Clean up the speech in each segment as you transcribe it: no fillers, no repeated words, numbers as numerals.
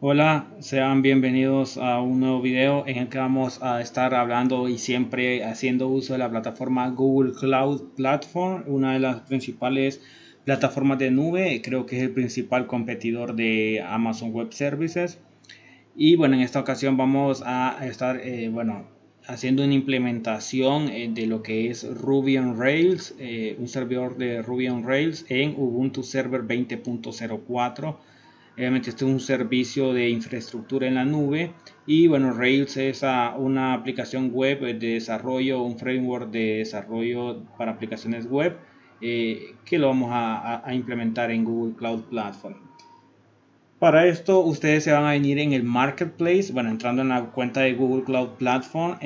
Hola, sean bienvenidos a un nuevo video en el que vamos a estar hablando y siempre haciendo uso de la plataforma Google Cloud Platform, una de las principales plataformas de nube. Creo que es el principal competidor de Amazon Web Services. Y bueno, en esta ocasión vamos a estar haciendo una implementación de lo que es Ruby on Rails, un servidor de Ruby on Rails en Ubuntu Server 20.04. Obviamente este es un servicio de infraestructura en la nube y bueno, Rails es una aplicación web de desarrollo, un framework de desarrollo para aplicaciones web que lo vamos a implementar en Google Cloud Platform. Para esto ustedes se van a venir en el Marketplace, bueno, entrando en la cuenta de Google Cloud Platform.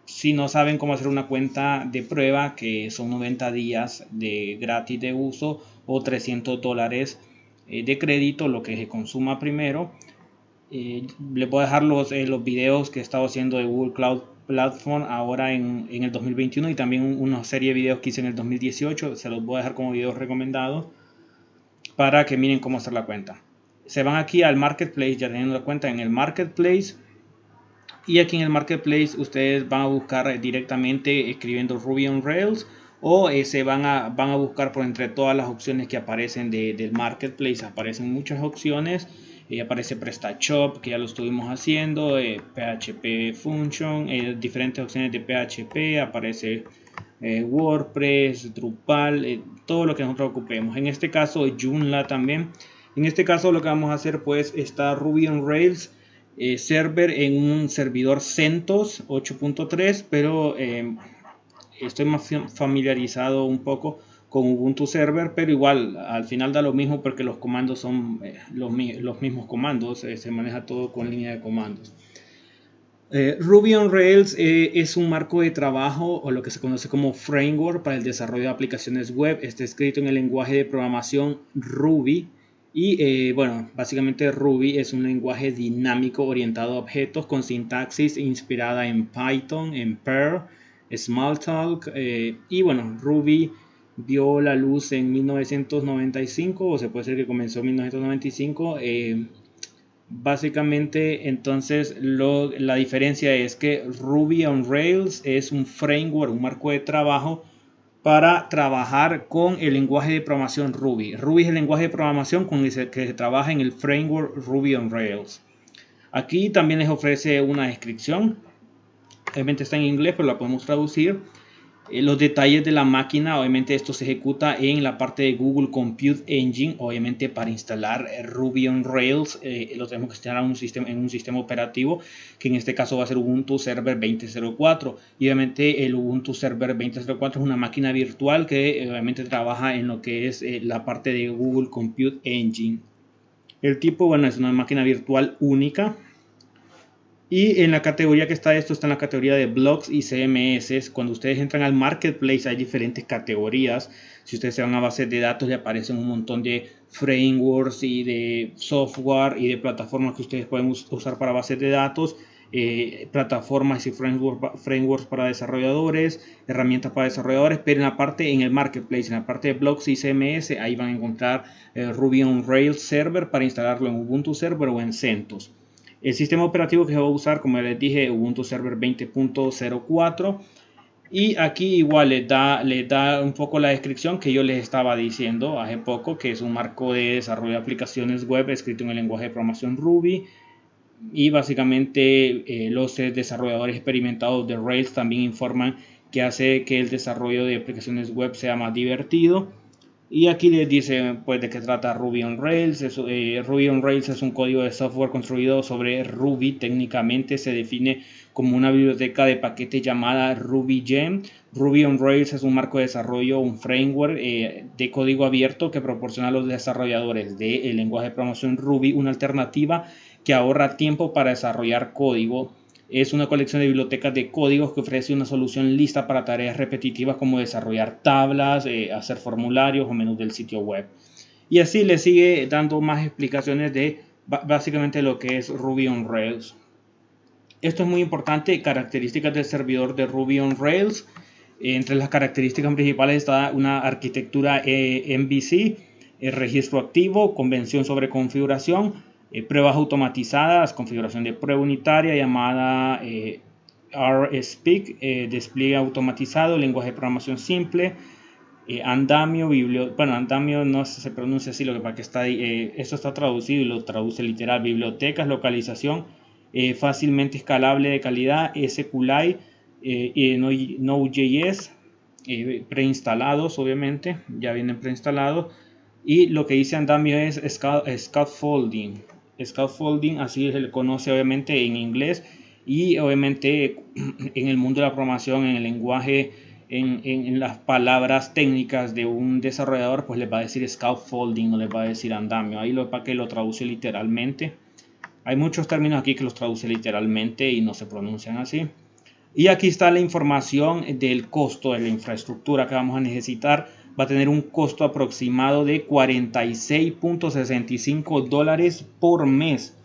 Si no saben cómo hacer una cuenta de prueba, que son 90 días de gratis de uso o $300 de crédito, lo que se consuma primero. Les voy a dejar los videos que he estado haciendo de Google Cloud Platform ahora en el 2021 y también una serie de videos que hice en el 2018. Se los voy a dejar como videos recomendados para que miren cómo hacer la cuenta. Se van aquí al Marketplace, ya teniendo la cuenta en el Marketplace. Y aquí en el Marketplace ustedes van a buscar directamente escribiendo Ruby on Rails o se van a buscar por entre todas las opciones que aparecen del Marketplace. Aparecen muchas opciones. Aparece PrestaShop, que ya lo estuvimos haciendo, PHP Function, diferentes opciones de PHP, aparece WordPress, Drupal, todo lo que nosotros ocupemos. En este caso Joomla también. En este caso lo que vamos a hacer pues está Ruby on Rails server en un servidor CentOS 8.3, pero estoy más familiarizado un poco con Ubuntu Server, pero igual al final da lo mismo porque los comandos son los mismos comandos, se maneja todo con línea de comandos. Ruby on Rails es un marco de trabajo o lo que se conoce como framework para el desarrollo de aplicaciones web. Está escrito en el lenguaje de programación Ruby y bueno, básicamente Ruby es un lenguaje dinámico orientado a objetos con sintaxis inspirada en Python, en Perl, Smalltalk y bueno, Ruby vio la luz en 1995 o se puede decir que comenzó en 1995. Básicamente, entonces, la diferencia es que Ruby on Rails es un framework, un marco de trabajo para trabajar con el lenguaje de programación Ruby. Ruby es el lenguaje de programación con el que se trabaja en el framework Ruby on Rails. Aquí también les ofrece una descripción. Obviamente está en inglés, pero la podemos traducir. Los detalles de la máquina, obviamente esto se ejecuta en la parte de Google Compute Engine. Obviamente para instalar Ruby on Rails lo tenemos que instalar en un sistema operativo que en este caso va a ser Ubuntu Server 20.04 y obviamente el Ubuntu Server 20.04 es una máquina virtual que obviamente trabaja en lo que es la parte de Google Compute Engine. El tipo, bueno, es una máquina virtual única. Y en la categoría que está esto, está en la categoría de blogs y CMS. Cuando ustedes entran al Marketplace hay diferentes categorías. Si ustedes se van a bases de datos, le aparecen un montón de frameworks y de software y de plataformas que ustedes pueden usar para bases de datos. Plataformas y frameworks para desarrolladores, herramientas para desarrolladores, pero en el Marketplace, en la parte de blogs y CMS, ahí van a encontrar Ruby on Rails Server para instalarlo en Ubuntu Server o en CentOS. El sistema operativo que se va a usar, como les dije, Ubuntu Server 20.04. Y aquí igual les da un poco la descripción que yo les estaba diciendo hace poco, que es un marco de desarrollo de aplicaciones web escrito en el lenguaje de programación Ruby. Y básicamente los desarrolladores experimentados de Rails también informan que hace que el desarrollo de aplicaciones web sea más divertido. Y aquí les dice pues de qué trata Ruby on Rails. Ruby on Rails es un código de software construido sobre Ruby. Técnicamente se define como una biblioteca de paquetes llamada RubyGem. Ruby on Rails es un marco de desarrollo, un framework de código abierto que proporciona a los desarrolladores del lenguaje de programación Ruby una alternativa que ahorra tiempo para desarrollar código. Es una colección de bibliotecas de códigos que ofrece una solución lista para tareas repetitivas como desarrollar tablas, hacer formularios o menús del sitio web. Y así le sigue dando más explicaciones de básicamente lo que es Ruby on Rails. Esto es muy importante, características del servidor de Ruby on Rails. Entre las características principales está una arquitectura MVC, el registro activo, convención sobre configuración, pruebas automatizadas, configuración de prueba unitaria llamada RSpeak, despliegue automatizado, lenguaje de programación simple, andamio, andamio no se pronuncia así, lo que pasa que está esto está traducido y lo traduce literal, bibliotecas, localización, fácilmente escalable de calidad, SQLite, Node.js, preinstalados obviamente, ya vienen preinstalados, y lo que dice andamio es scaffolding, así se le conoce obviamente en inglés, y obviamente en el mundo de la programación, en el lenguaje, en las palabras técnicas de un desarrollador, pues les va a decir scaffolding o les va a decir andamio. Ahí lo para que lo traduce literalmente. Hay muchos términos aquí que los traduce literalmente y no se pronuncian así. Y aquí está la información del costo de la infraestructura que vamos a necesitar. Va a tener un costo aproximado de $46.65 por mes.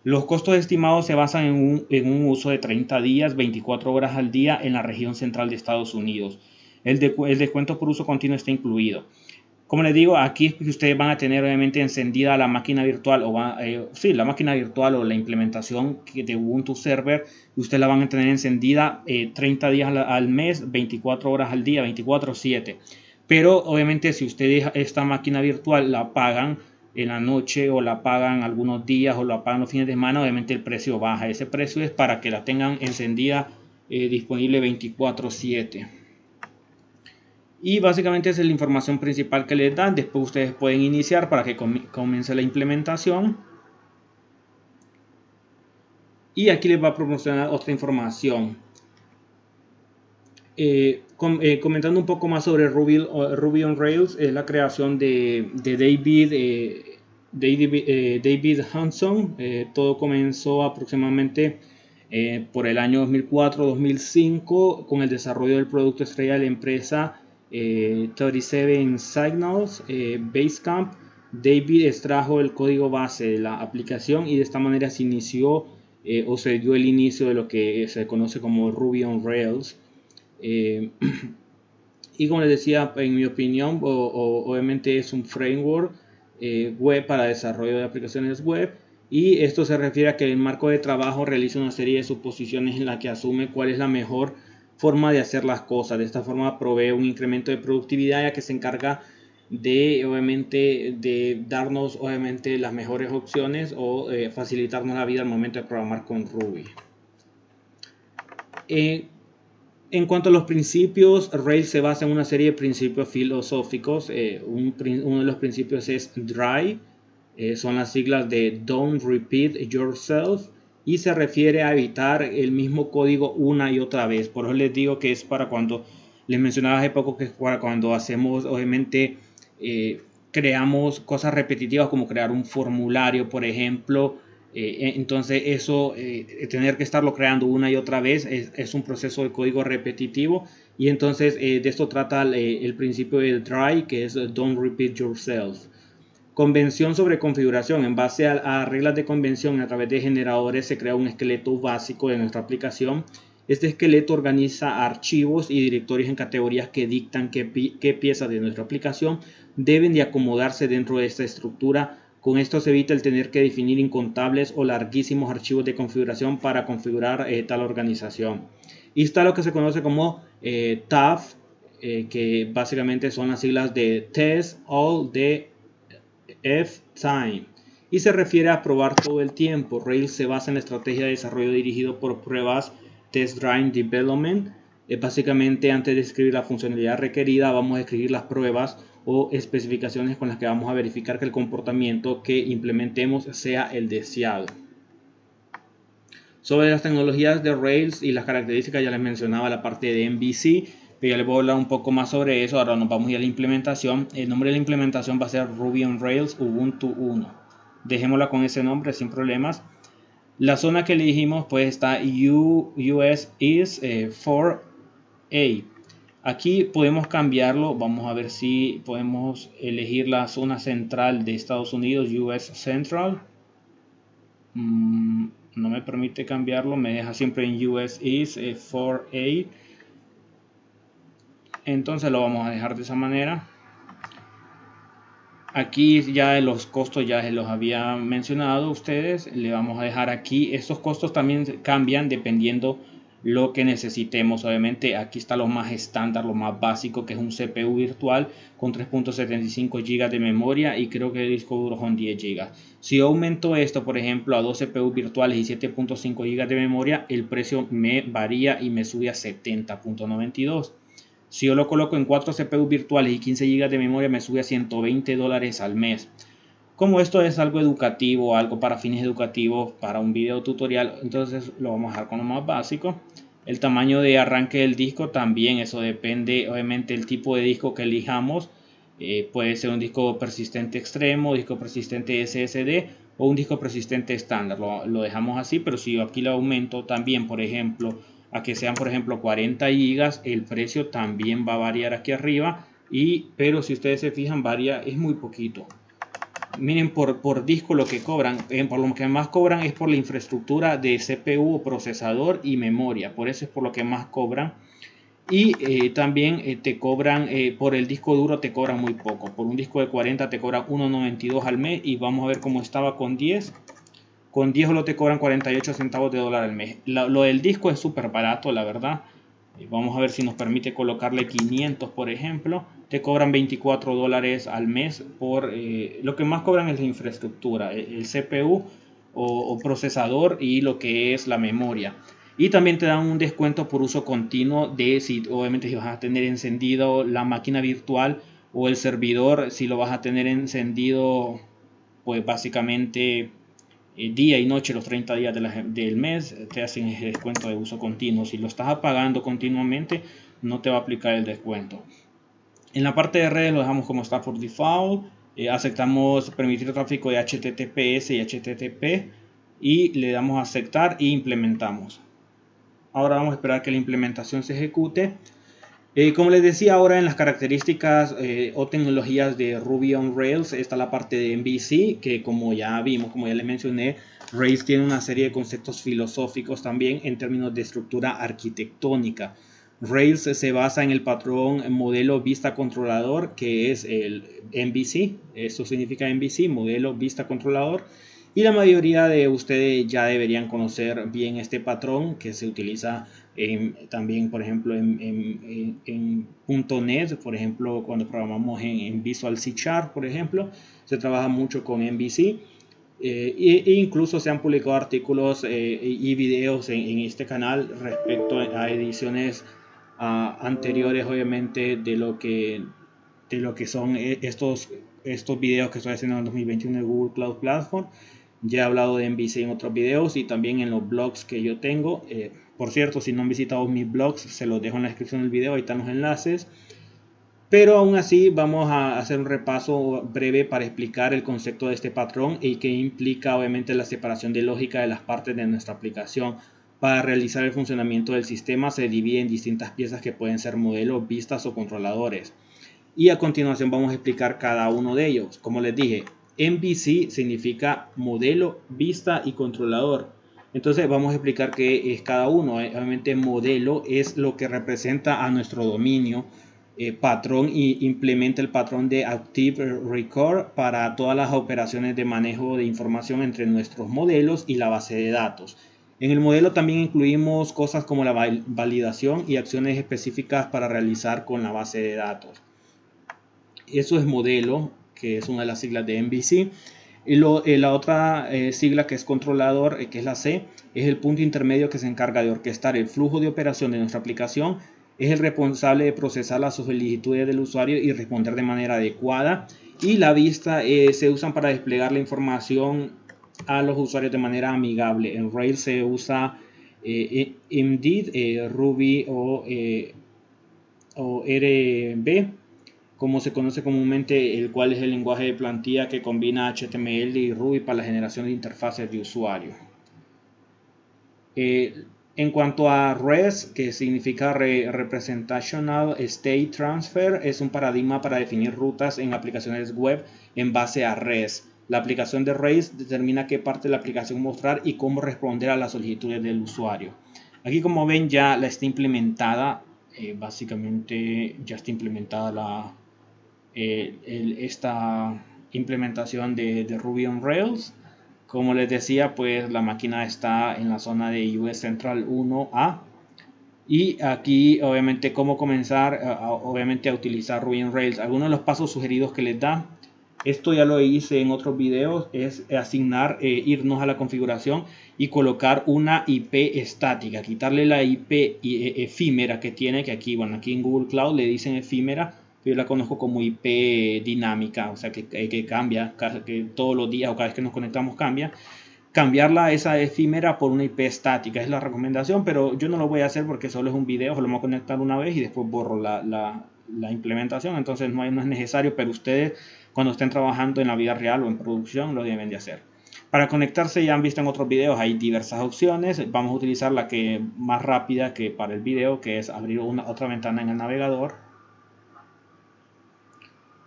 Los costos estimados se basan en un uso de 30 días, 24 horas al día en la región central de Estados Unidos. El descuento por uso continuo está incluido. Como les digo, aquí ustedes van a tener obviamente encendida la máquina virtual la máquina virtual o la implementación de Ubuntu Server. Ustedes la van a tener encendida 30 días al mes, 24 horas al día, 24/7. Pero obviamente si ustedes esta máquina virtual la apagan en la noche o la pagan algunos días o la pagan los fines de semana, obviamente el precio baja. Ese precio es para que la tengan encendida, disponible 24/7. Y básicamente esa es la información principal que les dan. Después ustedes pueden iniciar para que comience la implementación. Y aquí les va a proporcionar otra información. Comentando un poco más sobre Ruby on Rails, es la creación de David Hanson. Todo comenzó aproximadamente por el año 2004-2005 con el desarrollo del producto estrella de la empresa 37 Signals Basecamp. David extrajo el código base de la aplicación y de esta manera se inició o se dio el inicio de lo que se conoce como Ruby on Rails. Y como les decía, en mi opinión, obviamente es un framework web para desarrollo de aplicaciones web, y esto se refiere a que el marco de trabajo realiza una serie de suposiciones en la que asume cuál es la mejor forma de hacer las cosas. De esta forma provee un incremento de productividad, ya que se encarga de obviamente de darnos obviamente las mejores opciones o facilitarnos la vida al momento de programar con Ruby. En cuanto a los principios, Rails se basa en una serie de principios filosóficos. Uno de los principios es DRY, son las siglas de Don't Repeat Yourself, y se refiere a evitar el mismo código una y otra vez. Por eso les digo que es para cuando, les mencionaba hace poco, que es para cuando hacemos, obviamente, creamos cosas repetitivas como crear un formulario, por ejemplo. Entonces eso, tener que estarlo creando una y otra vez es un proceso de código repetitivo, y entonces de esto trata el principio del DRY, que es Don't Repeat Yourself. Convención sobre configuración. En base a reglas de convención, a través de generadores se crea un esqueleto básico de nuestra aplicación. Este esqueleto organiza archivos y directorios en categorías que dictan qué piezas de nuestra aplicación deben de acomodarse dentro de esta estructura. Con esto se evita el tener que definir incontables o larguísimos archivos de configuración para configurar tal organización. Y está lo que se conoce como TAF, que básicamente son las siglas de Test All the F-Time, y se refiere a probar todo el tiempo. Rails se basa en la estrategia de desarrollo dirigido por pruebas, Test Driven Development. Básicamente, antes de escribir la funcionalidad requerida, vamos a escribir las pruebas o especificaciones con las que vamos a verificar que el comportamiento que implementemos sea el deseado. Sobre las tecnologías de Rails y las características, ya les mencionaba la parte de MVC, pero ya les voy a hablar un poco más sobre eso. Ahora nos vamos a ir a la implementación. El nombre de la implementación va a ser Ruby on Rails Ubuntu 1. Dejémosla con ese nombre sin problemas. La zona que elegimos pues está US is 4A. Aquí podemos cambiarlo. Vamos a ver si podemos elegir la zona central de Estados Unidos, US Central. No me permite cambiarlo, me deja siempre en US is 4A. Entonces lo vamos a dejar de esa manera. Aquí ya los costos ya se los había mencionado a ustedes. Le vamos a dejar aquí. Estos costos también cambian dependiendo lo que necesitemos. Obviamente aquí está lo más estándar, lo más básico, que es un CPU virtual con 3.75 GB de memoria y creo que el disco duro son 10 GB. Si yo aumento esto, por ejemplo, a 2 CPU virtuales y 7.5 GB de memoria, el precio me varía y me sube a 70.92. Si yo lo coloco en 4 CPU virtuales y 15 GB de memoria, me sube a $120 al mes. Como esto es algo educativo, algo para fines educativos, para un video tutorial, entonces lo vamos a dejar con lo más básico. El tamaño de arranque del disco también, eso depende, obviamente, el tipo de disco que elijamos. Puede ser un disco persistente extremo, disco persistente SSD o un disco persistente estándar. Lo dejamos así, pero si yo aquí lo aumento también, por ejemplo, a que sean, por ejemplo, 40 GB, el precio también va a variar aquí arriba. Pero si ustedes se fijan, varía, es muy poquito. Miren por disco lo que cobran. Por lo que más cobran es por la infraestructura de CPU, procesador y memoria. Por eso es por lo que más cobran. Y también te cobran por el disco duro, te cobran muy poco. Por un disco de 40 te cobran 1.92 al mes. Y vamos a ver cómo estaba con 10. Con 10 solo te cobran 48 centavos de dólar al mes. Lo del disco es súper barato, la verdad. Vamos a ver si nos permite colocarle 500, por ejemplo. Te cobran 24 dólares al mes por lo que más cobran es la infraestructura, el CPU o procesador y lo que es la memoria. Y también te dan un descuento por uso continuo de si obviamente si vas a tener encendido la máquina virtual o el servidor, si lo vas a tener encendido, pues básicamente día y noche los 30 días del mes te hacen ese descuento de uso continuo. Si lo estás apagando continuamente, no te va a aplicar el descuento. En la parte de redes lo dejamos como está por default. Aceptamos permitir tráfico de HTTPS y HTTP y le damos a aceptar e implementamos. Ahora vamos a esperar que la implementación se ejecute. Como les decía, ahora en las características o tecnologías de Ruby on Rails está la parte de MVC, que como ya vimos, como ya les mencioné, Rails tiene una serie de conceptos filosóficos también en términos de estructura arquitectónica. Rails se basa en el patrón modelo vista controlador, que es el MVC. Esto significa MVC, modelo vista controlador. Y la mayoría de ustedes ya deberían conocer bien este patrón que se utiliza también, por ejemplo, en .NET, por ejemplo, cuando programamos en Visual C Sharp, por ejemplo, se trabaja mucho con MVC. E incluso se han publicado artículos y videos en este canal respecto a ediciones anteriores, obviamente, de lo que son estos videos que estoy haciendo en el 2021 de Google Cloud Platform. Ya he hablado de MVC en otros videos y también en los blogs que yo tengo. Por cierto, si no han visitado mis blogs, se los dejo en la descripción del video, ahí están los enlaces. Pero aún así vamos a hacer un repaso breve para explicar el concepto de este patrón y que implica obviamente la separación de lógica de las partes de nuestra aplicación. Para realizar el funcionamiento del sistema se divide en distintas piezas que pueden ser modelos, vistas o controladores. Y a continuación vamos a explicar cada uno de ellos. Como les dije, MVC significa modelo, vista y controlador. Entonces vamos a explicar qué es cada uno. Obviamente modelo es lo que representa a nuestro dominio. Patrón y implementa el patrón de Active Record para todas las operaciones de manejo de información entre nuestros modelos y la base de datos. En el modelo también incluimos cosas como la validación y acciones específicas para realizar con la base de datos. Eso es modelo, que es una de las siglas de MVC. Y la otra sigla que es controlador, que es la C, es el punto intermedio que se encarga de orquestar el flujo de operación de nuestra aplicación. Es el responsable de procesar las solicitudes del usuario y responder de manera adecuada. Y la vista se usan para desplegar la información a los usuarios de manera amigable. En Rails se usa Indeed, Ruby o RB, como se conoce comúnmente, el cual es el lenguaje de plantilla que combina HTML y Ruby para la generación de interfaces de usuario. En cuanto a REST, que significa Representational State Transfer, es un paradigma para definir rutas en aplicaciones web en base a REST. La aplicación de REST determina qué parte de la aplicación mostrar y cómo responder a las solicitudes del usuario. Aquí, como ven, ya la está implementada. Básicamente ya está implementada esta implementación de Ruby on Rails. Como les decía, pues la máquina está en la zona de US Central 1A. Y aquí obviamente cómo comenzar obviamente a utilizar Ruby on Rails. Algunos de los pasos sugeridos que les da, esto ya lo hice en otros videos, es asignar, irnos a la configuración y colocar una IP estática, quitarle la IP efímera que tiene, que aquí, bueno, aquí en Google Cloud le dicen efímera, yo la conozco como IP dinámica, o sea que cambia, que todos los días o cada vez que nos conectamos cambia. Cambiarla esa efímera por una IP estática es la recomendación, pero yo no lo voy a hacer porque solo es un video, solo me voy a conectar una vez y después borro la implementación, entonces no es necesario, pero ustedes cuando estén trabajando en la vida real o en producción lo deben de hacer. Para conectarse, ya han visto en otros videos, hay diversas opciones. Vamos a utilizar la que más rápida que para el video, que es abrir otra ventana en el navegador.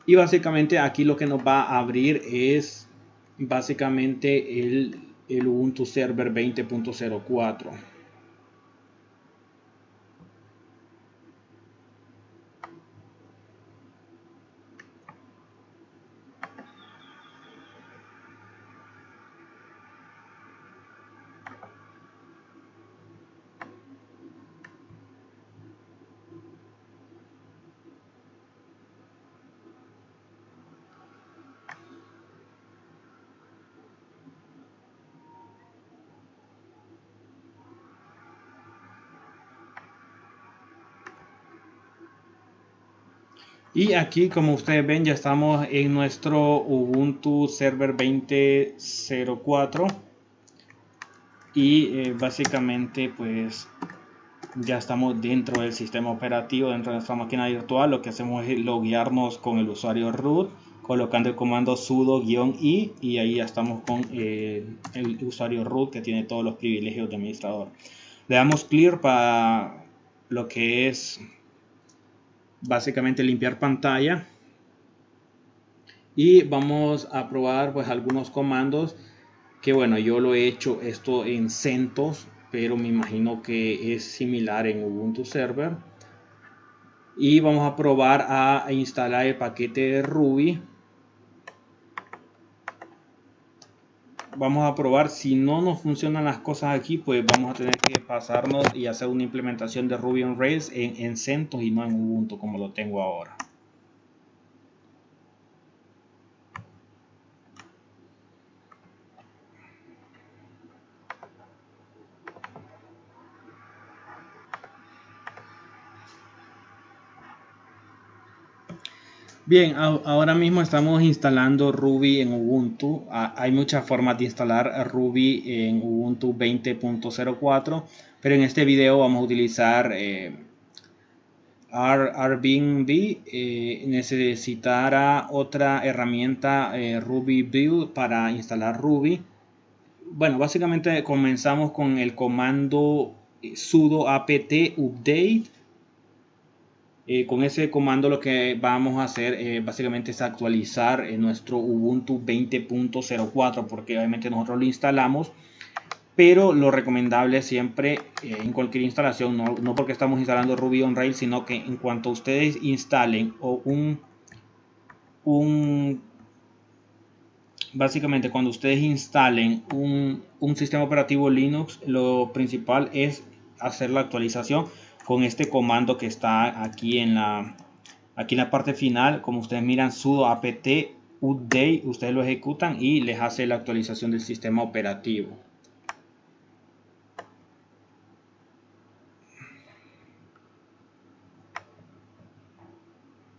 Y básicamente aquí lo que nos va a abrir es básicamente el Ubuntu Server 20.04. Y aquí, como ustedes ven, ya estamos en nuestro Ubuntu Server 20.04 y básicamente pues ya estamos dentro del sistema operativo, dentro de nuestra máquina virtual. Lo que hacemos es loguearnos con el usuario root, colocando el comando sudo-i y ahí ya estamos con el usuario root, que tiene todos los privilegios de administrador. Le damos clear para lo que es básicamente limpiar pantalla y vamos a probar pues algunos comandos que, bueno, yo lo he hecho esto en CentOS, pero me imagino que es similar en Ubuntu Server. Y vamos a probar a instalar el paquete de Ruby. Vamos a probar, si no nos funcionan las cosas aquí, pues vamos a tener que pasarnos y hacer una implementación de Ruby on Rails en CentOS y no en Ubuntu como lo tengo ahora. Bien, ahora mismo estamos instalando Ruby en Ubuntu. Hay muchas formas de instalar Ruby en Ubuntu 20.04, pero en este video vamos a utilizar Airbnb. Necesitará otra herramienta, Ruby Build, para instalar Ruby. Bueno, básicamente comenzamos con el comando sudo apt update. Con ese comando lo que vamos a hacer básicamente es actualizar nuestro Ubuntu 20.04, porque obviamente nosotros lo instalamos, pero lo recomendable siempre en cualquier instalación, no porque estamos instalando Ruby on Rails, sino que en cuanto ustedes instalen básicamente cuando ustedes instalen un sistema operativo Linux, lo principal es hacer la actualización con este comando que está aquí en la parte final. Como ustedes miran, sudo apt update, ustedes lo ejecutan y les hace la actualización del sistema operativo.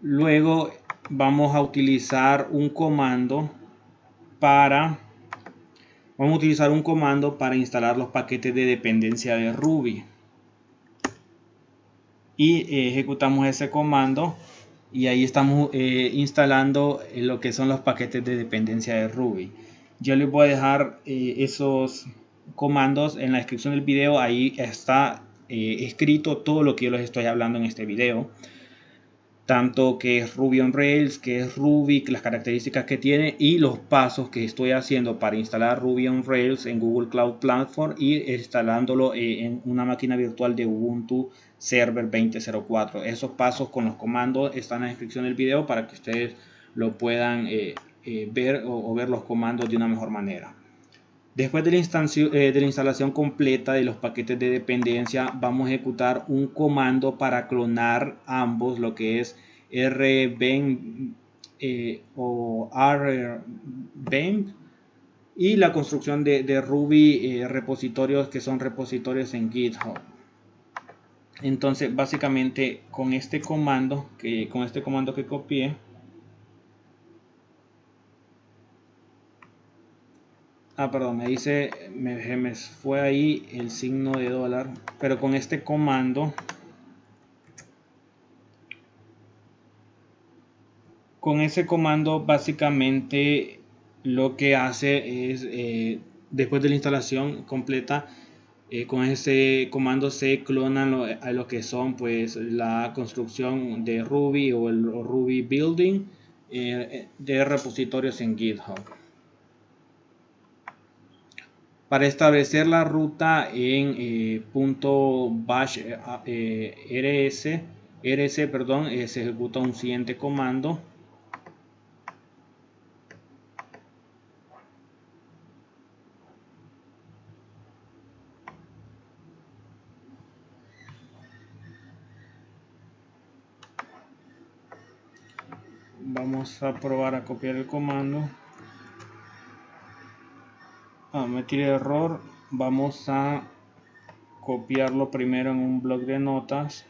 Luego vamos a utilizar un comando para instalar los paquetes de dependencia de Ruby. Y ejecutamos ese comando y ahí estamos instalando lo que son los paquetes de dependencia de Ruby. Yo les voy a dejar esos comandos en la descripción del video. Ahí está escrito todo lo que yo les estoy hablando en este video, tanto que es Ruby on Rails, que es Ruby, las características que tiene y los pasos que estoy haciendo para instalar Ruby on Rails en Google Cloud Platform y instalándolo en una máquina virtual de Ubuntu Server 20.04. Esos pasos con los comandos están en la descripción del video para que ustedes lo puedan ver o ver los comandos de una mejor manera. Después de la instalación completa de los paquetes de dependencia, vamos a ejecutar un comando para clonar ambos, lo que es rbenq o rbenq, y la construcción de Ruby repositorios que son repositorios en GitHub. Entonces, básicamente con este comando que copié, perdón, me fue ahí el signo de dólar, pero con este comando, básicamente lo que hace es, después de la instalación completa, con ese comando se clonan a lo que son pues la construcción de Ruby o el Ruby Building de repositorios en GitHub. Para establecer la ruta en .bash rc, se ejecuta un siguiente comando. Vamos a probar a copiar el comando. Me tiré error. Vamos a copiarlo primero en un bloc de notas.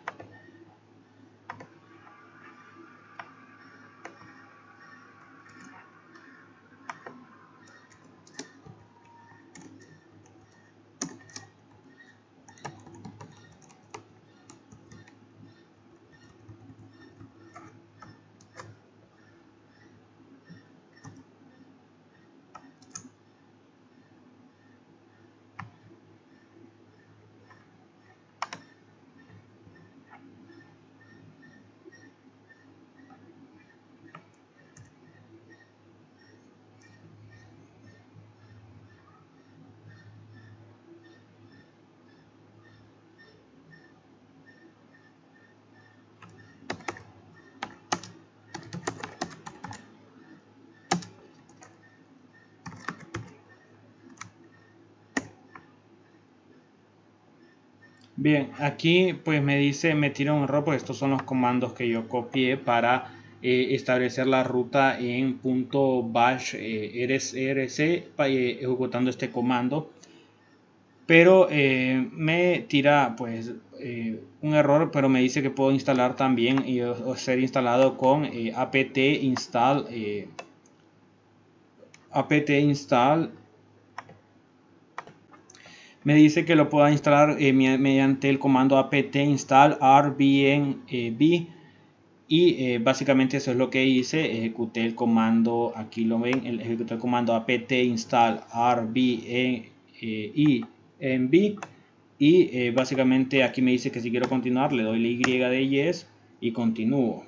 Bien, aquí pues me tira un error, pues estos son los comandos que yo copié para establecer la ruta en .bash rc ejecutando este comando. Pero me tira pues un error, pero me dice que puedo instalar también y ser instalado con apt install me dice que lo pueda instalar mediante el comando apt install rbenb y básicamente eso es lo que hice. Ejecuté el comando, aquí lo ven, ejecuté el comando apt install rbenb y básicamente aquí me dice que si quiero continuar le doy la Y de yes y continúo.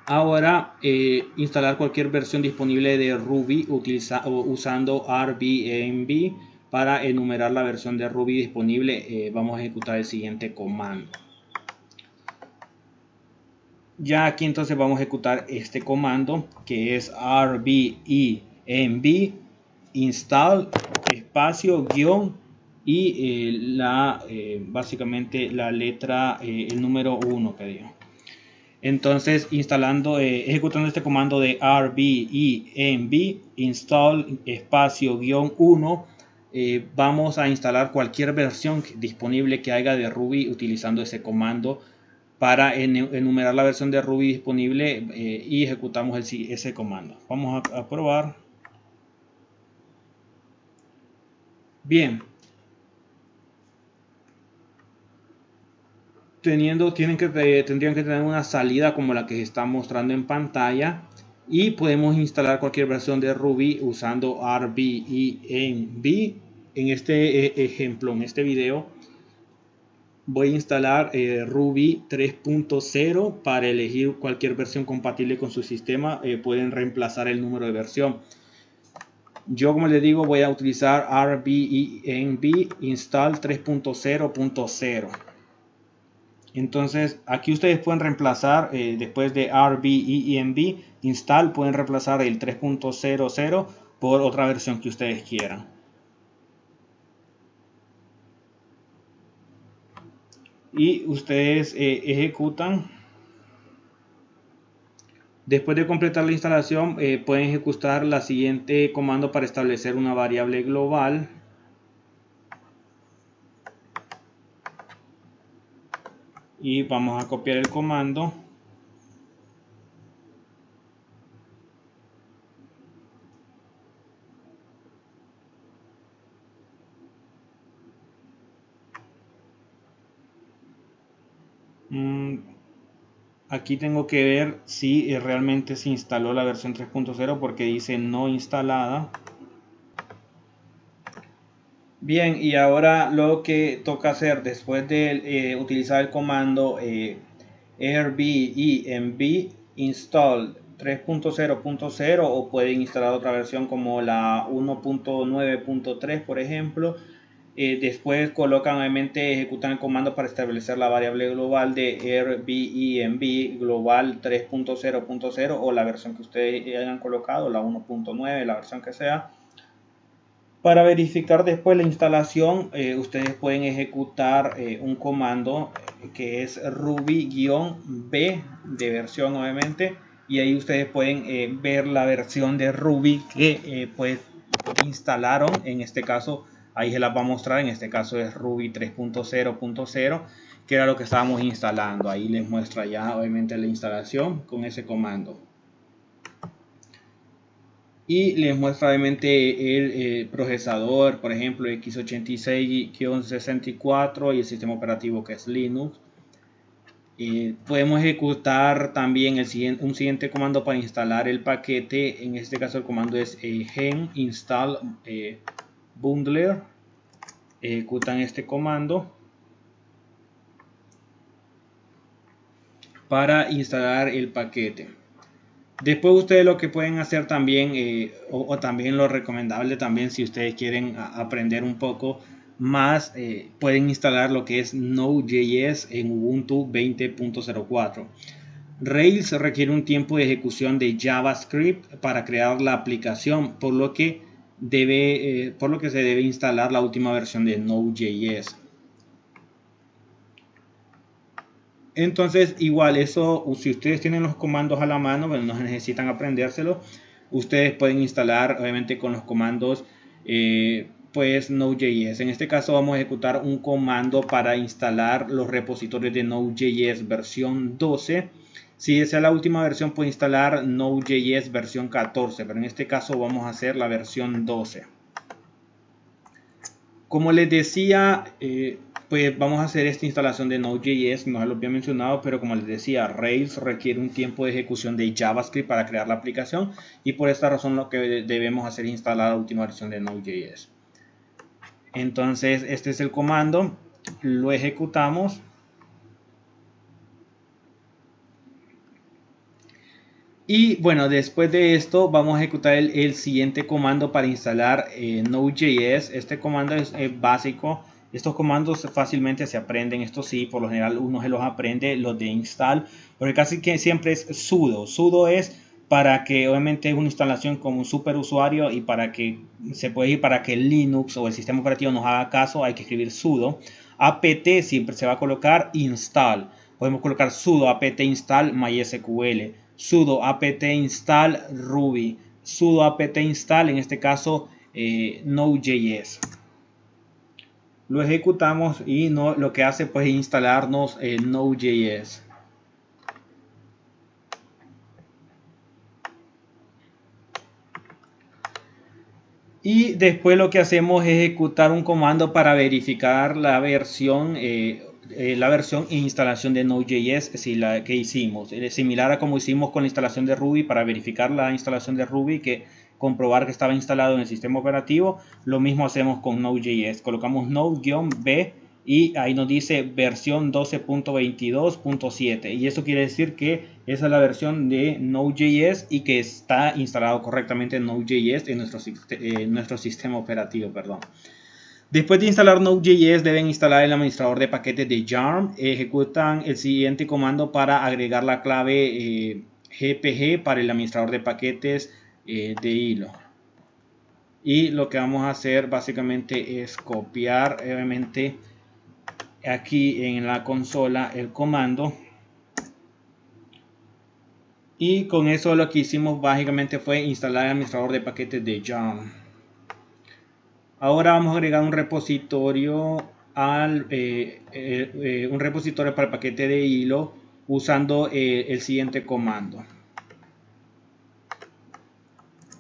Ahora instalar cualquier versión disponible de Ruby usando rbenb. Para enumerar la versión de Ruby disponible vamos a ejecutar el siguiente comando. Ya aquí entonces vamos a ejecutar este comando que es rbenb install espacio guión y básicamente la letra el número 1 que digo. Entonces ejecutando este comando de rbenb install espacio guión 1 vamos a instalar cualquier versión disponible que haya de Ruby utilizando ese comando para enumerar la versión de Ruby disponible y ejecutamos ese comando. Vamos a probar. Bien. Tendrían que tener una salida como la que se está mostrando en pantalla y podemos instalar cualquier versión de Ruby usando rbenb. En este ejemplo, en este video, voy a instalar Ruby 3.0 para elegir cualquier versión compatible con su sistema. Pueden reemplazar el número de versión. Yo, como les digo, voy a utilizar rbenb install 3.0.0. Entonces aquí ustedes pueden reemplazar, después de RB-ENB install, pueden reemplazar el 3.00 por otra versión que ustedes quieran. Y ustedes ejecutan. Después de completar la instalación, pueden ejecutar la siguiente comando para establecer una variable global. Y vamos a copiar el comando. Aquí tengo que ver si realmente se instaló la versión 3.0 porque dice no instalada. Bien, y ahora lo que toca hacer después de utilizar el comando airbnb install 3.0.0, o pueden instalar otra versión como la 1.9.3 por ejemplo. Después colocan, obviamente ejecutan el comando para establecer la variable global de airbnb global 3.0.0 o la versión que ustedes hayan colocado, la 1.9, la versión que sea. Para verificar después la instalación, ustedes pueden ejecutar un comando que es ruby-b de versión, obviamente, y ahí ustedes pueden ver la versión de Ruby que pues instalaron. En este caso ahí se las va a mostrar. En este caso es Ruby 3.0.0, que era lo que estábamos instalando. Ahí les muestra ya obviamente la instalación con ese comando. Y les muestra obviamente el procesador, por ejemplo x86-64 y el sistema operativo que es Linux. Podemos ejecutar también un siguiente comando para instalar el paquete. En este caso el comando es gen install bundler. Ejecutan este comando para instalar el paquete. Después ustedes lo que pueden hacer también, o también lo recomendable también, si ustedes quieren aprender un poco más, pueden instalar lo que es Node.js en Ubuntu 20.04. Rails requiere un tiempo de ejecución de JavaScript para crear la aplicación, por lo que se debe instalar la última versión de Node.js. Entonces igual eso, si ustedes tienen los comandos a la mano, bueno, no necesitan aprendérselos, ustedes pueden instalar obviamente con los comandos pues Node.js. En este caso vamos a ejecutar un comando para instalar los repositorios de Node.js versión 12. Si desea la última versión, puede instalar Node.js versión 14, pero en este caso vamos a hacer la versión 12. Como les decía, pues vamos a hacer esta instalación de Node.js, no lo había mencionado, pero como les decía, Rails requiere un tiempo de ejecución de JavaScript para crear la aplicación, y por esta razón lo que debemos hacer es instalar la última versión de Node.js. Entonces este es el comando, lo ejecutamos. Y bueno, después de esto vamos a ejecutar el siguiente comando para instalar Node.js. Este comando es básico. Estos comandos fácilmente se aprenden. Esto sí, por lo general uno se los aprende, los de install, porque casi que siempre es sudo. Sudo es para que obviamente es una instalación como un superusuario, y para que se puede ir, para que Linux o el sistema operativo nos haga caso, hay que escribir sudo. apt siempre se va a colocar install. Podemos colocar sudo apt install mysql, sudo apt install ruby, sudo apt install en este caso Node.js. Lo ejecutamos y lo que hace pues es instalarnos Node.js. Y después lo que hacemos es ejecutar un comando para verificar la versión e instalación de Node.js, si la que hicimos. Es similar a como hicimos con la instalación de Ruby para verificar la instalación de Ruby, que comprobar que estaba instalado en el sistema operativo. Lo mismo hacemos con Node.js. Colocamos Node-B y ahí nos dice versión 12.22.7, y eso quiere decir que esa es la versión de Node.js y que está instalado correctamente Node.js en nuestro sistema operativo, perdón. Después de instalar Node.js deben instalar el administrador de paquetes de YARN. Ejecutan el siguiente comando para agregar la clave GPG para el administrador de paquetes de hilo. Y lo que vamos a hacer básicamente es copiar obviamente aquí en la consola el comando. Y con eso lo que hicimos básicamente fue instalar el administrador de paquetes de YARN. Ahora vamos a agregar un repositorio para el paquete de hilo usando el siguiente comando.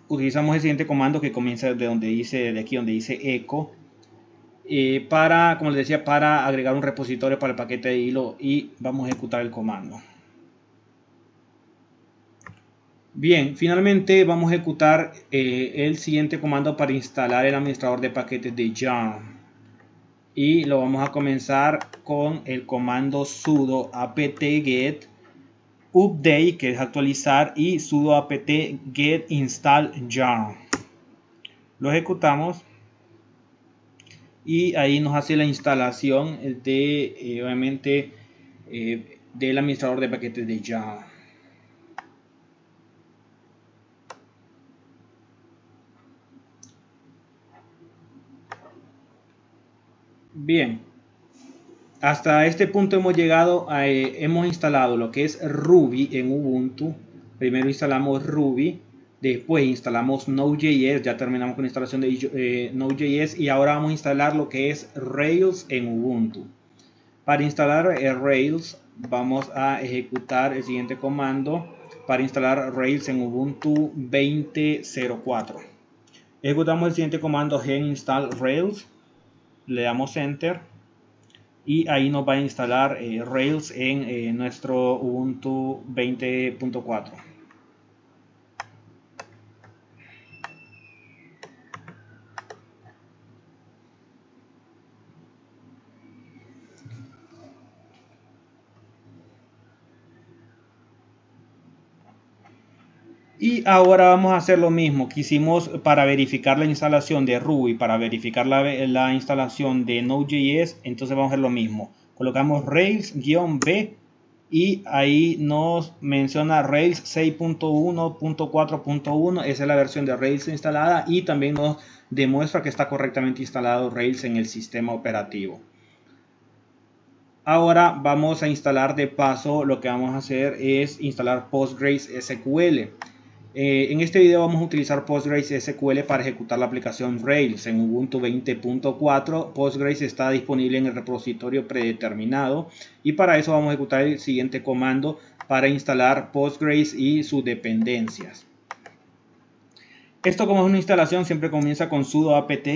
Utilizamos el siguiente comando que comienza de aquí donde dice echo como les decía, para agregar un repositorio para el paquete de hilo, y vamos a ejecutar el comando. Bien, finalmente vamos a ejecutar el siguiente comando para instalar el administrador de paquetes de YARN. Y lo vamos a comenzar con el comando sudo apt-get update, que es actualizar, y sudo apt-get install yarn. Lo ejecutamos y ahí nos hace la instalación de obviamente del administrador de paquetes de YARN. Bien, hasta este punto hemos llegado hemos instalado lo que es Ruby en Ubuntu. Primero instalamos Ruby, después instalamos Node.js, ya terminamos con la instalación de Node.js, y ahora vamos a instalar lo que es Rails en Ubuntu. Para instalar Rails vamos a ejecutar el siguiente comando para instalar Rails en Ubuntu 20.04. Ejecutamos el siguiente comando gen install Rails, le damos enter y ahí nos va a instalar Rails en nuestro Ubuntu 20.4. Y ahora vamos a hacer lo mismo que hicimos para verificar la instalación de Ruby, para verificar la instalación de Node.js. Entonces vamos a hacer lo mismo. Colocamos Rails-B y ahí nos menciona Rails 6.1.4.1. Esa es la versión de Rails instalada, y también nos demuestra que está correctamente instalado Rails en el sistema operativo. Ahora vamos a instalar de paso, lo que vamos a hacer es instalar PostgreSQL. En este video vamos a utilizar PostgreSQL para ejecutar la aplicación Rails en Ubuntu 20.4. Postgres está disponible en el repositorio predeterminado, y para eso vamos a ejecutar el siguiente comando para instalar Postgres y sus dependencias. Esto, como es una instalación, siempre comienza con sudo apt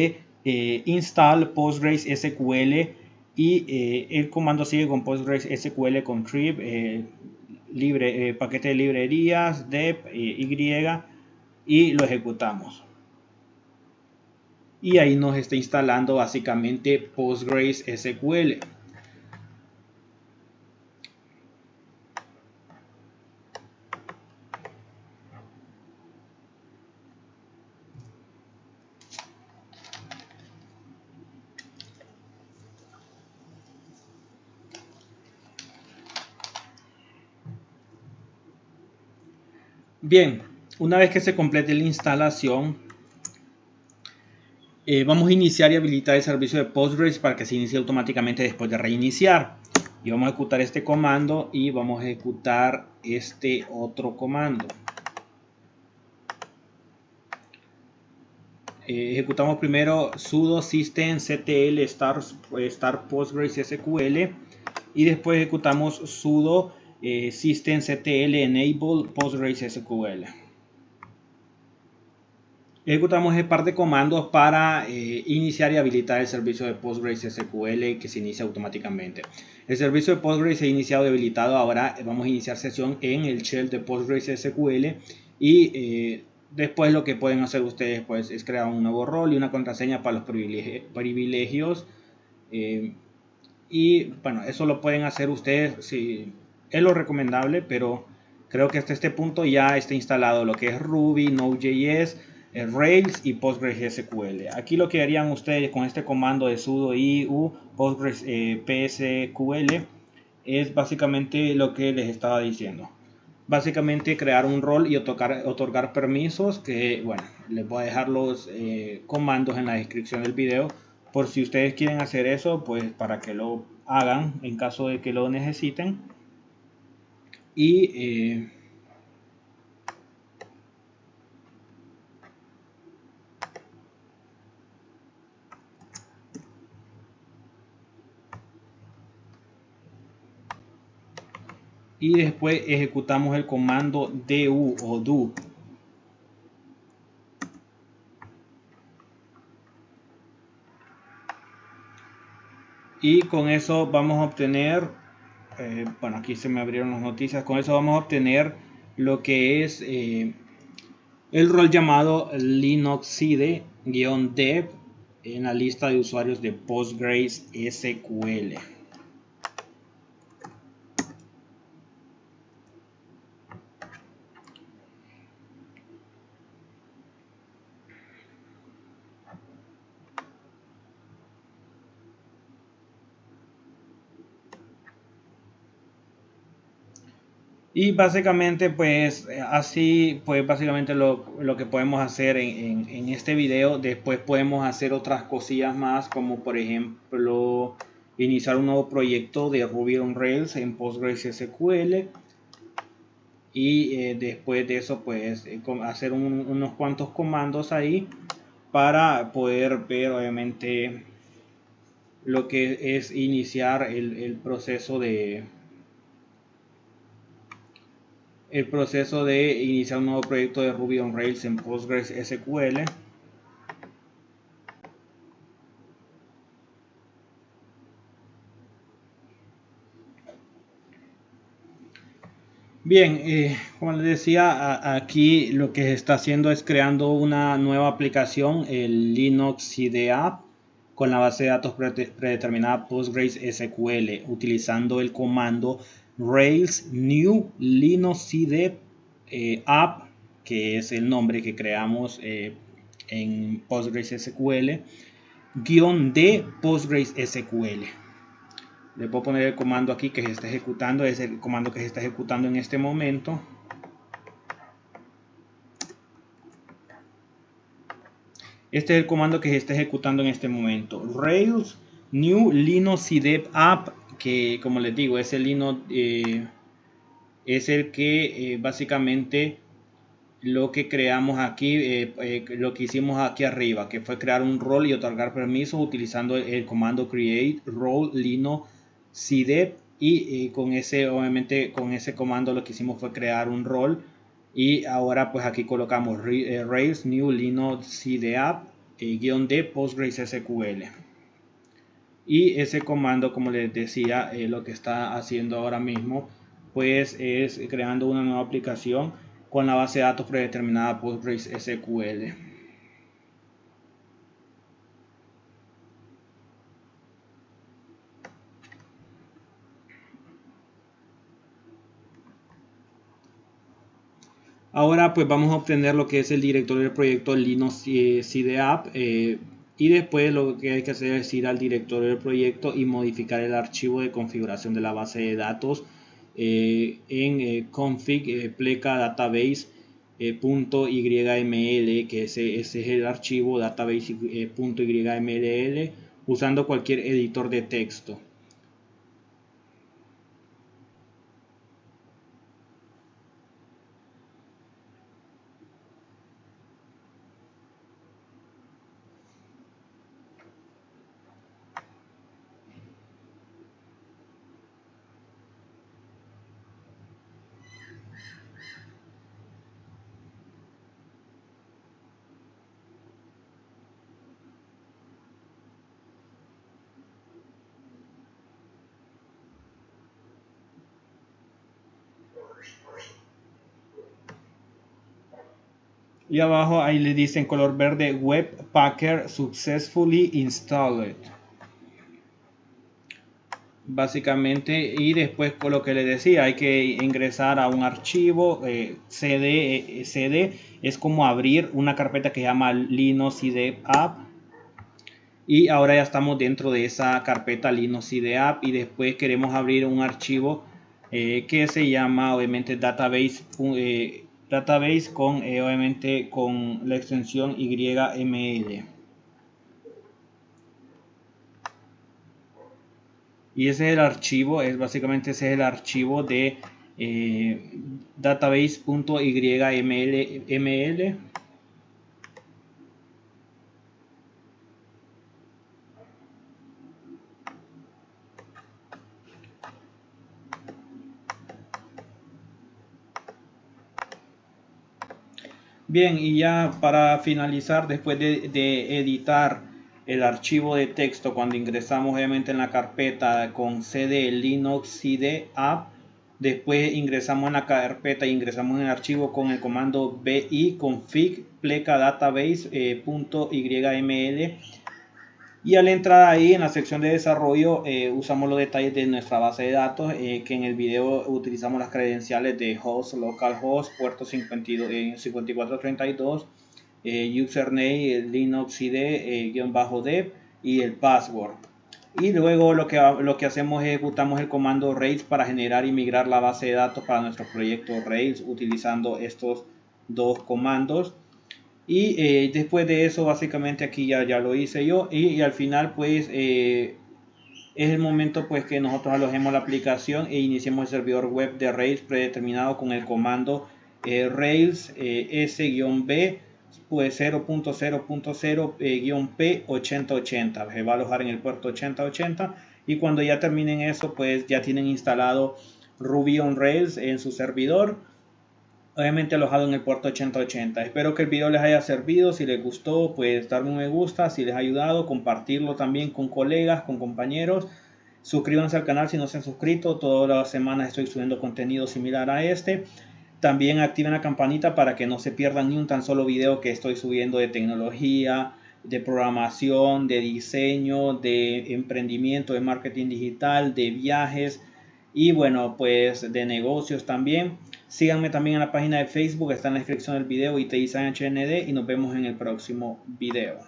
install PostgreSQL, y el comando sigue con PostgreSQL contrib paquete de librerías dep y lo ejecutamos. Y ahí nos está instalando básicamente PostgreSQL. Bien, una vez que se complete la instalación, vamos a iniciar y habilitar el servicio de Postgres para que se inicie automáticamente después de reiniciar. Y vamos a ejecutar este comando y vamos a ejecutar este otro comando. Ejecutamos primero sudo systemctl start PostgreSQL, y después ejecutamos sudo systemctl enable PostgreSQL. Ejecutamos el par de comandos para iniciar y habilitar el servicio de PostgreSQL, que se inicia automáticamente. El servicio de Postgres se ha iniciado y habilitado. Ahora vamos a iniciar sesión en el shell de PostgreSQL, y después lo que pueden hacer ustedes pues es crear un nuevo rol y una contraseña para los privilegios. Y bueno, eso lo pueden hacer ustedes, si es lo recomendable, pero creo que hasta este punto ya está instalado lo que es Ruby, Node.js, Rails y PostgreSQL. Aquí lo que harían ustedes con este comando de sudo iu Postgres PSQL es básicamente lo que les estaba diciendo. Básicamente crear un rol y otorgar permisos, que bueno, les voy a dejar los comandos en la descripción del video por si ustedes quieren hacer eso, pues para que lo hagan en caso de que lo necesiten. Y después ejecutamos el comando do o do. Y con eso vamos a obtener, bueno, aquí se me abrieron las noticias, con eso vamos a obtener lo que es el rol llamado linuxide-dev en la lista de usuarios de PostgreSQL. Y básicamente pues así pues básicamente lo que podemos hacer en este video. Después podemos hacer otras cosillas más, como por ejemplo iniciar un nuevo proyecto de Ruby on Rails en PostgreSQL. Y después de eso pues hacer unos cuantos comandos ahí para poder ver obviamente lo que es iniciar el proceso de iniciar un nuevo proyecto de Ruby on Rails en PostgreSQL. Bien, como les decía, aquí lo que se está haciendo es creando una nueva aplicación, el Linuxide App, con la base de datos predeterminada PostgreSQL, utilizando el comando Rails New Linuxide App, que es el nombre que creamos en PostgreSQL, --de PostgreSQL. Le puedo poner el comando aquí que se está ejecutando, es el comando que se está ejecutando en este momento. Este es el comando que se está ejecutando en este momento. Rails New Linuxide App, que como les digo es el Linux, es el que básicamente lo que creamos aquí, lo que hicimos aquí arriba, que fue crear un rol y otorgar permisos utilizando el comando create role linuxide. Y con ese, obviamente con ese comando lo que hicimos fue crear un rol. Y ahora pues aquí colocamos Rails New Linuxide App --de PostgreSQL. Y ese comando, como les decía, lo que está haciendo ahora mismo pues es creando una nueva aplicación con la base de datos predeterminada PostgreSQL. Ahora pues vamos a obtener lo que es el directorio del proyecto Linuxide App, y después lo que hay que hacer es ir al directorio del proyecto y modificar el archivo de configuración de la base de datos en config pleca database .yml, que ese es el archivo database.yml, usando cualquier editor de texto. Y abajo ahí le dicen color verde, Webpacker successfully installed. básicamente, y después con lo que les decía, hay que ingresar a un archivo CD es como abrir una carpeta que se llama Linux IDE App, y ahora ya estamos dentro de esa carpeta Linux IDE App, y después queremos abrir un archivo que se llama obviamente database con obviamente con la extensión YML. Y ese es el archivo, básicamente ese es el archivo de database.yml. Bien, y ya para finalizar, después de editar el archivo de texto, cuando ingresamos obviamente en la carpeta con cd linux cd app, después ingresamos en la carpeta y ingresamos en el archivo con el comando bi config pleca database.yml, y al entrar ahí en la sección de desarrollo usamos los detalles de nuestra base de datos, que en el video utilizamos las credenciales de host, localhost, puerto 5432, username, linux id -dev y el password. Y luego lo que hacemos es ejecutamos el comando Rails para generar y migrar la base de datos para nuestro proyecto Rails utilizando estos dos comandos. Y después de eso básicamente aquí ya lo hice yo, y al final pues es el momento pues que nosotros alojemos la aplicación e iniciemos el servidor web de Rails predeterminado con el comando Rails s-b pues 0.0.0 P8080. Se va a alojar en el puerto 8080, y cuando ya terminen eso pues ya tienen instalado Ruby on Rails en su servidor, obviamente alojado en el puerto 8080. Espero que el video les haya servido. Si les gustó, pues darme un me gusta. Si les ha ayudado, compartirlo también con colegas, con compañeros. Suscríbanse al canal si no se han suscrito. Todas las semanas estoy subiendo contenido similar a este. También activen la campanita para que no se pierdan ni un tan solo video que estoy subiendo de tecnología, de programación, de diseño, de emprendimiento, de marketing digital, de viajes y bueno, pues de negocios también. Síganme también en la página de Facebook, está en la descripción del video, ITI Science HND, y nos vemos en el próximo video.